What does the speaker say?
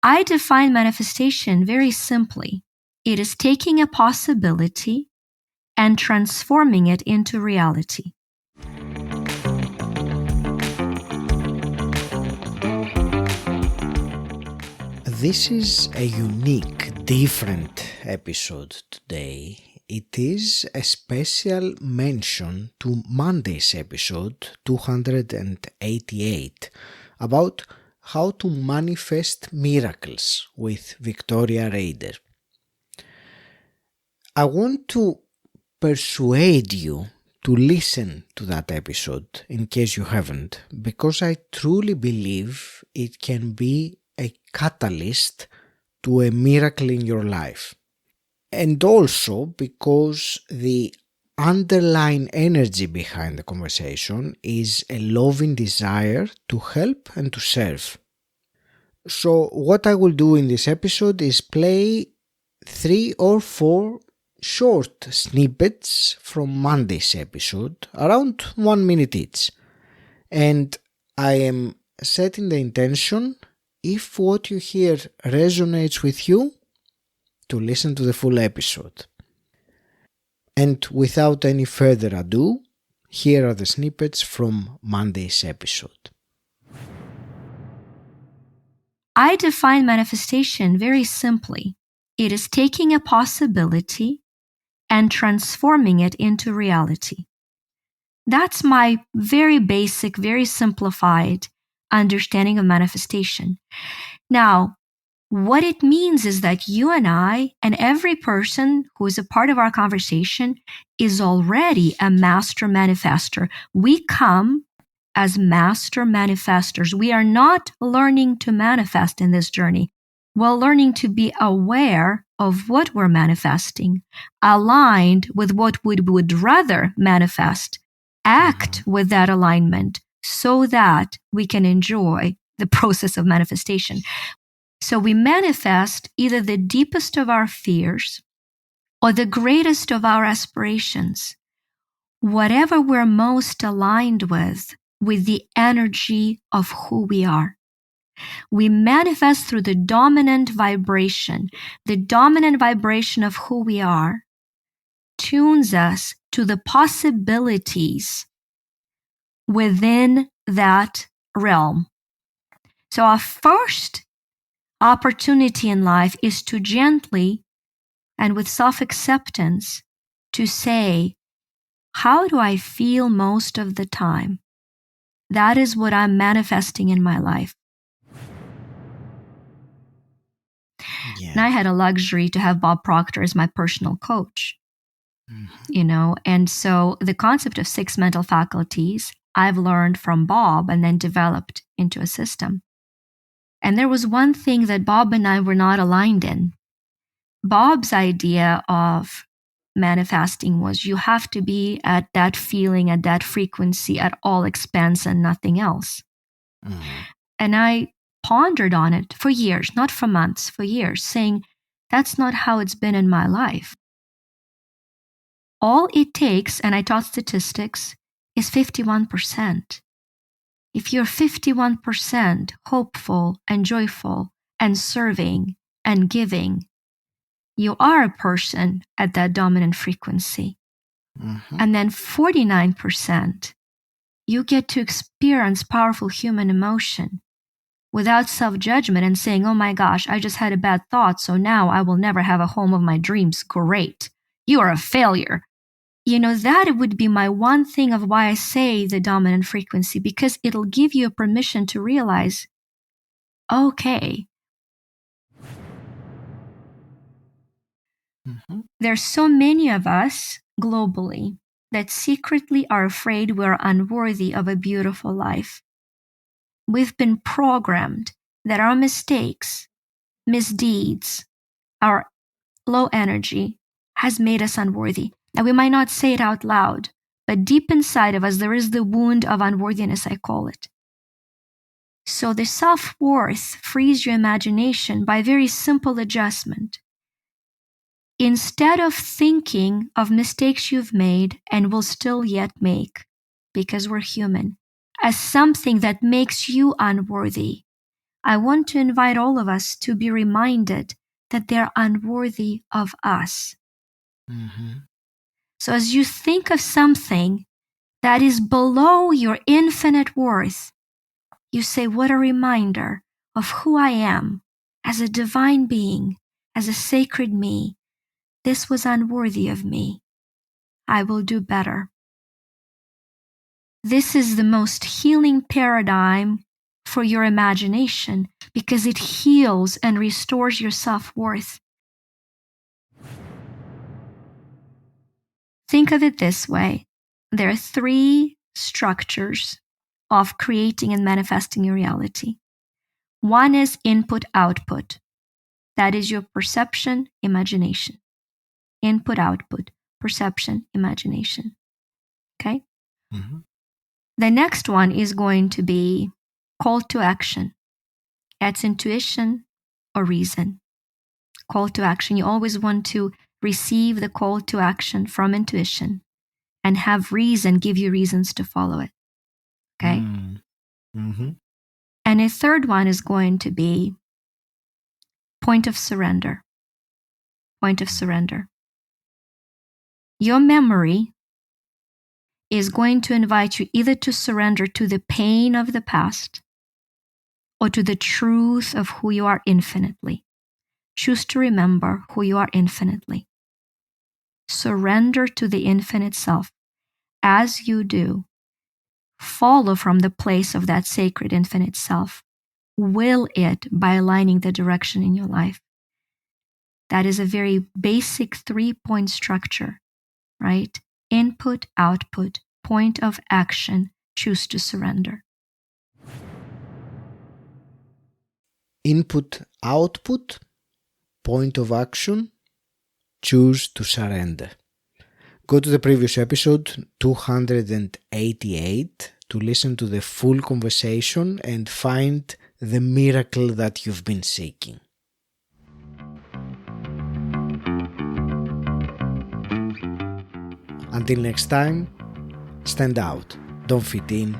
I define manifestation very simply. It is taking a possibility and transforming it into reality. This is a unique, different episode today. It is a special mention to Monday's episode 288 about how to manifest miracles with Victoria Rader. I want to persuade you to listen to that episode in case you haven't, because I truly believe it can be a catalyst to a miracle in your life. And also because the underlying energy behind the conversation is a loving desire to help and to serve. So what I will do in this episode is play 3 or 4 short snippets from Monday's episode, around 1 minute each. And I am setting the intention, if what you hear resonates with you, to listen to the full episode. And without any further ado, here are the snippets from Monday's episode. I define manifestation very simply. It is taking a possibility and transforming it into reality. That's my very basic, very simplified understanding of manifestation. Now, what it means is that you and I and every person who is a part of our conversation is already a master manifester. We come as master manifestors. We are not learning to manifest in this journey. We're learning to be aware of what we're manifesting, aligned with what we would rather manifest, act with that alignment so that we can enjoy the process of manifestation. So we manifest either the deepest of our fears or the greatest of our aspirations, whatever we're most aligned with the energy of who we are. We manifest through the dominant vibration. The dominant vibration of who we are tunes us to the possibilities within that realm. So our first opportunity in life is to gently and with self-acceptance to say, how do I feel most of the time? That is what I'm manifesting in my life. Yeah. And I had a luxury to have Bob Proctor as my personal coach, and so the concept of 6 mental faculties I've learned from Bob and then developed into a system. And there was one thing that Bob and I were not aligned in. Bob's idea of manifesting was you have to be at that feeling, at that frequency, at all expense and nothing else. And I pondered on it for years, not for months, for years, saying, that's not how it's been in my life. All it takes, and I taught statistics, is 51%. If you're 51% hopeful and joyful and serving and giving, you are a person at that dominant frequency. And then 49%, you get to experience powerful human emotion without self-judgment and saying, oh my gosh, I just had a bad thought, so now I will never have a home of my dreams. Great. You are a failure. That would be my one thing of why I say the dominant frequency, because it'll give you a permission to realize, okay, there's so many of us globally that secretly are afraid we're unworthy of a beautiful life. We've been programmed that our mistakes, misdeeds, our low energy has made us unworthy. Now, we might not say it out loud, but deep inside of us, there is the wound of unworthiness, I call it. So the self-worth frees your imagination by very simple adjustment. Instead of thinking of mistakes you've made and will still yet make, because we're human, as something that makes you unworthy, I want to invite all of us to be reminded that they're unworthy of us. Mm-hmm. So as you think of something that is below your infinite worth, you say, what a reminder of who I am as a divine being, as a sacred me. This was unworthy of me. I will do better. This is the most healing paradigm for your imagination because it heals and restores your self-worth. Think of it this way. There are 3 structures of creating and manifesting your reality. One is input-output. That is your perception, imagination. Input-output, perception, imagination. Okay? Mm-hmm. The next one is going to be call to action. That's intuition or reason. Call to action. You always want to receive the call to action from intuition and have reason give you reasons to follow it. Okay? Mm-hmm. And a third one is going to be point of surrender. Point of surrender. Your memory is going to invite you either to surrender to the pain of the past or to the truth of who you are infinitely. Choose to remember who you are infinitely. Surrender to the infinite self. As you do, follow from the place of that sacred infinite self. Will it by aligning the direction in your life. That is a very basic 3-point structure, right? Input, output, point of action, choose to surrender. Input, output, point of action, choose to surrender. Go to the previous episode 288 to listen to the full conversation and find the miracle that you've been seeking. Until next time, stand out, don't fit in.